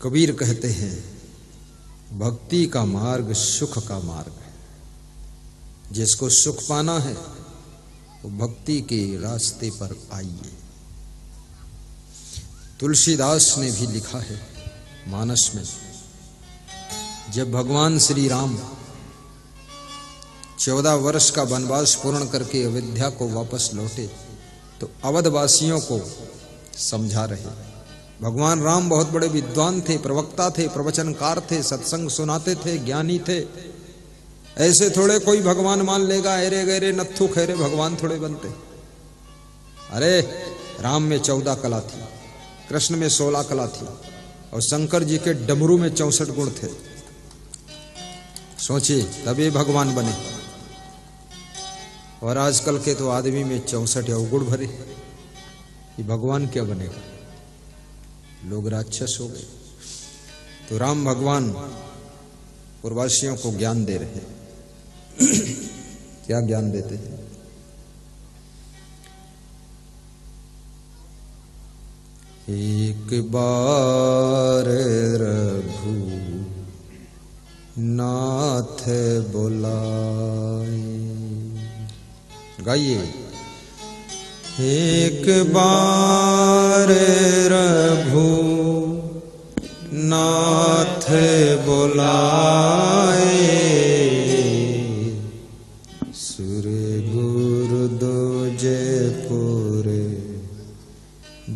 कबीर कहते हैं भक्ति का मार्ग सुख का मार्ग है। जिसको सुख पाना है वो भक्ति के रास्ते पर आइए। तुलसीदास ने भी लिखा है मानस में, जब भगवान श्री राम 14 वर्ष का वनवास पूर्ण करके अयोध्या को वापस लौटे तो अवधवासियों को समझा रहे। भगवान राम बहुत बड़े विद्वान थे, प्रवक्ता थे, प्रवचनकार थे, सत्संग सुनाते थे, ज्ञानी थे। ऐसे थोड़े कोई भगवान मान लेगा, अरे गहरे नत्थु खैरे भगवान थोड़े बनते। अरे राम में 14 कला थी, कृष्ण में 16 कला थी और शंकर जी के डमरू में 64 गुण थे। सोचिए तभी भगवान बने। और आजकल के तो आदमी में 64 अवगुण भरे, ये भगवान क्या बनेगा? लोग राक्षस हो गए। तो राम भगवान पूर्ववासियों को ज्ञान दे रहे क्या ज्ञान देते हैं? एक बार रघु नाथ बुलाए। गाइए। एक बार रघु नाथ बुलाए, सुर गुरु दुजपुर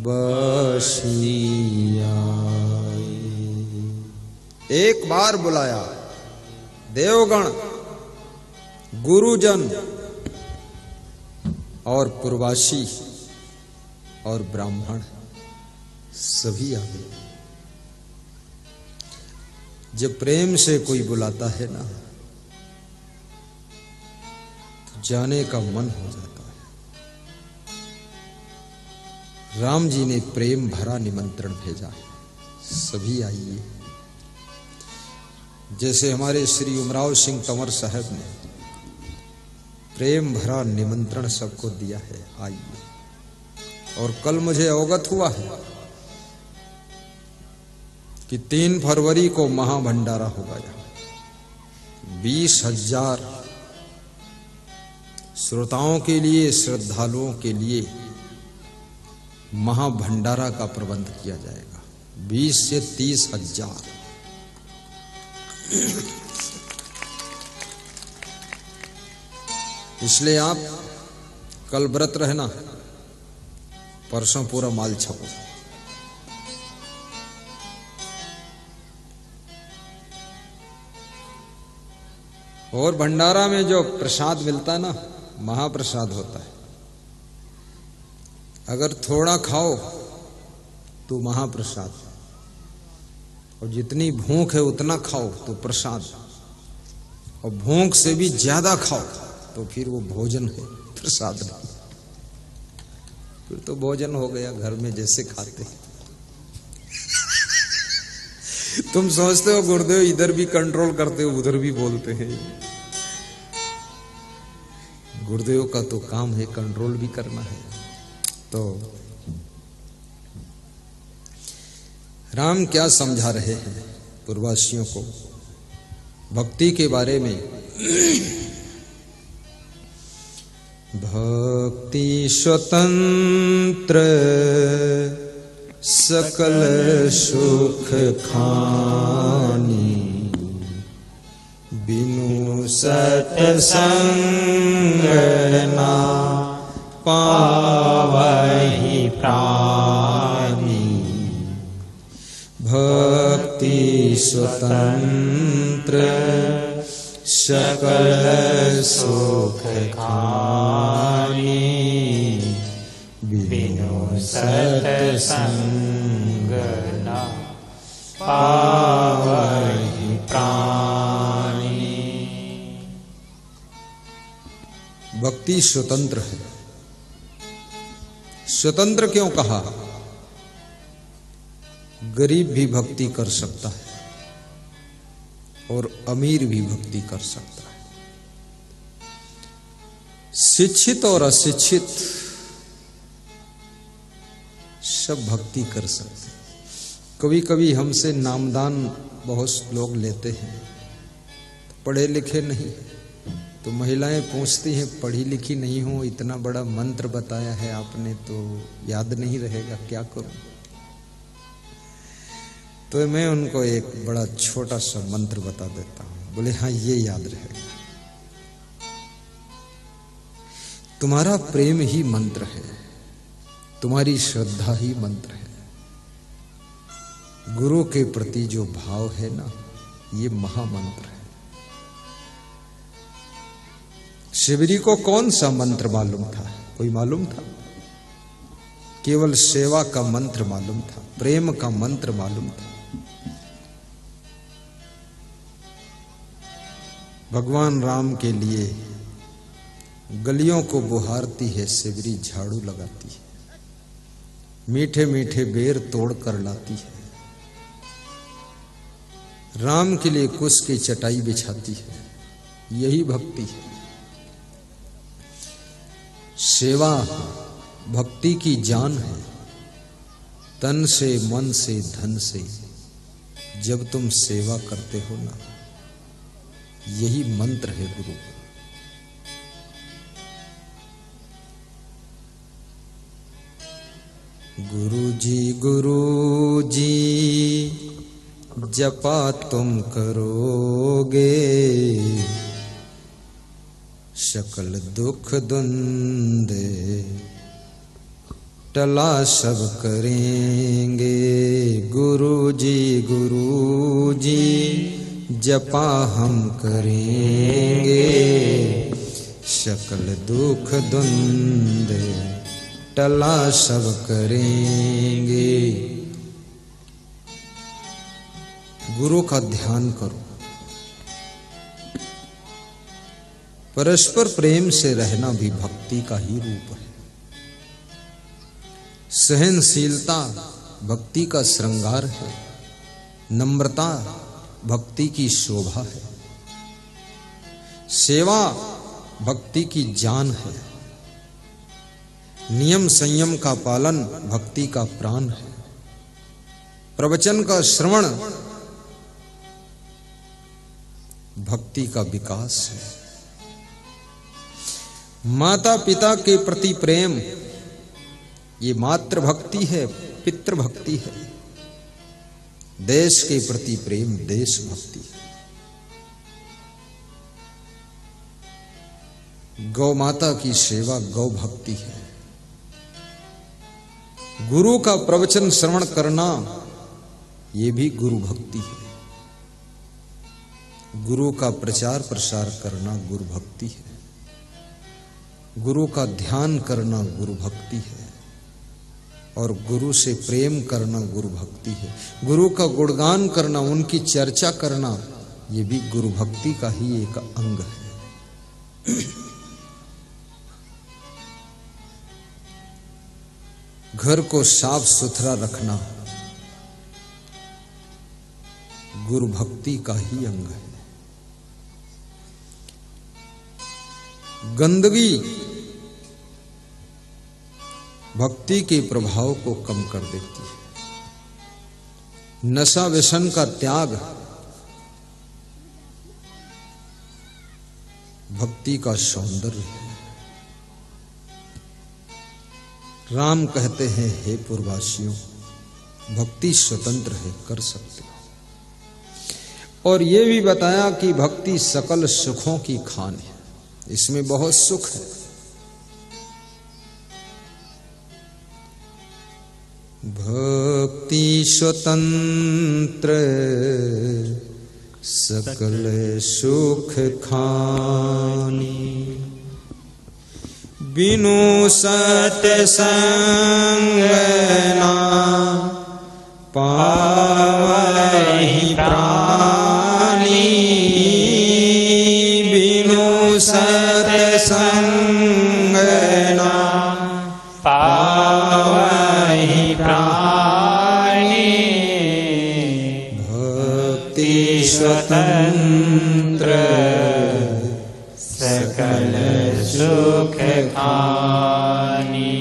बसिया। एक बार बुलाया। देवगण, गुरुजन और पूर्ववासी और ब्राह्मण सभी आ गए। जब प्रेम से कोई बुलाता है ना तो जाने का मन हो जाता है। राम जी ने प्रेम भरा निमंत्रण भेजा है, सभी आइए। जैसे हमारे श्री उमराव सिंह तंवर साहब ने प्रेम भरा निमंत्रण सबको दिया है, आइए। और कल मुझे अवगत हुआ है कि 3 फरवरी को महाभंडारा होगा। 20,000 श्रोताओं के लिए, श्रद्धालुओं के लिए महाभंडारा का प्रबंध किया जाएगा। 20 से 30,000। इसलिए आप कल व्रत रहना, परसों पूरा माल छपो। और भंडारा में जो प्रसाद मिलता है ना, महाप्रसाद होता है। अगर थोड़ा खाओ तो महाप्रसाद, और जितनी भूख है उतना खाओ तो प्रसाद, और भूख से भी ज्यादा खाओ तो फिर वो भोजन है, प्रसाद नहीं। फिर तो भोजन हो गया घर में जैसे खाते। तुम सोचते हो गुरुदेव इधर भी कंट्रोल करते हो उधर भी बोलते हैं। गुरुदेव का तो काम है कंट्रोल भी करना है। तो राम क्या समझा रहे हैं पूर्ववासियों को भक्ति के बारे में? भक्ति स्वतंत्र सकल सुख खानी, बिनु सत्संग ना पावहि प्राणी। भक्ति स्वतंत्र सकल सुख खानी, बिनु सत्संग न पावहि प्राणी। भक्ति स्वतंत्र है। स्वतंत्र क्यों कहा? गरीब भी भक्ति कर सकता है और अमीर भी भक्ति कर सकता है। शिक्षित और अशिक्षित सब भक्ति कर सकते हैं। कभी कभी हमसे नामदान बहुत लोग लेते हैं, पढ़े लिखे नहीं, तो महिलाएं पूछती हैं पढ़ी लिखी नहीं हो, इतना बड़ा मंत्र बताया है आपने तो याद नहीं रहेगा, क्या करूं? तो मैं उनको एक बड़ा छोटा सा मंत्र बता देता हूं। बोले हाँ, ये याद रहेगा। तुम्हारा प्रेम ही मंत्र है, तुम्हारी श्रद्धा ही मंत्र है। गुरु के प्रति जो भाव है ना, ये महामंत्र है। शिवरी को कौन सा मंत्र मालूम था? कोई मालूम था? केवल सेवा का मंत्र मालूम था, प्रेम का मंत्र मालूम था। भगवान राम के लिए गलियों को बुहारती है शिवरी, झाड़ू लगाती है, मीठे मीठे बेर तोड़ कर लाती है। राम के लिए कुश की चटाई बिछाती है, यही भक्ति है। सेवा भक्ति की जान है, तन से मन से धन से जब तुम सेवा करते हो ना, यही मंत्र है गुरु। गुरु जी जपा तुम करोगे, सकल दुख दुंदे टला सब करेंगे। गुरु जी जपा हम करेंगे, सकल दुख दुंदे टला सब करेंगे। गुरु का ध्यान करो, परस्पर प्रेम से रहना भी भक्ति का ही रूप है। सहनशीलता भक्ति का श्रृंगार है, नम्रता भक्ति की शोभा है, सेवा भक्ति की जान है, नियम संयम का पालन भक्ति का प्राण है, प्रवचन का श्रवण भक्ति का विकास है, माता पिता के प्रति प्रेम ये मातृ भक्ति है, पितृ भक्ति है, देश के प्रति प्रेम देश भक्ति है, गौ माता की सेवा गौ भक्ति है, गुरु का प्रवचन श्रवण करना ये भी गुरु भक्ति है, गुरु का प्रचार प्रसार करना गुरु भक्ति है, गुरु का ध्यान करना गुरु भक्ति है, और गुरु से प्रेम करना गुरु भक्ति है, गुरु का गुणगान करना, उनकी चर्चा करना ये भी गुरु भक्ति का ही एक अंग है। घर को साफ सुथरा रखना गुरु भक्ति का ही अंग है। गंदगी भक्ति के प्रभाव को कम कर देती है। नशा व्यसन का त्याग भक्ति का सौंदर्य है। राम कहते हैं, हे पूर्ववासियों, भक्ति स्वतंत्र है, कर सकते हो। और ये भी बताया कि भक्ति सकल सुखों की खान है, इसमें बहुत सुख है। भक्ति स्वतंत्र सकल सुख खानी, बिनु सत्संग ना पावहि प्राणी, बिनु सत्संग ना पावहि प्राणी। भक्ति स्वतंत्र सकल सुख खानी,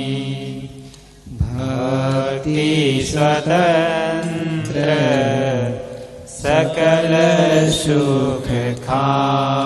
भक्ति स्वतंत्र सकल सुख खाए।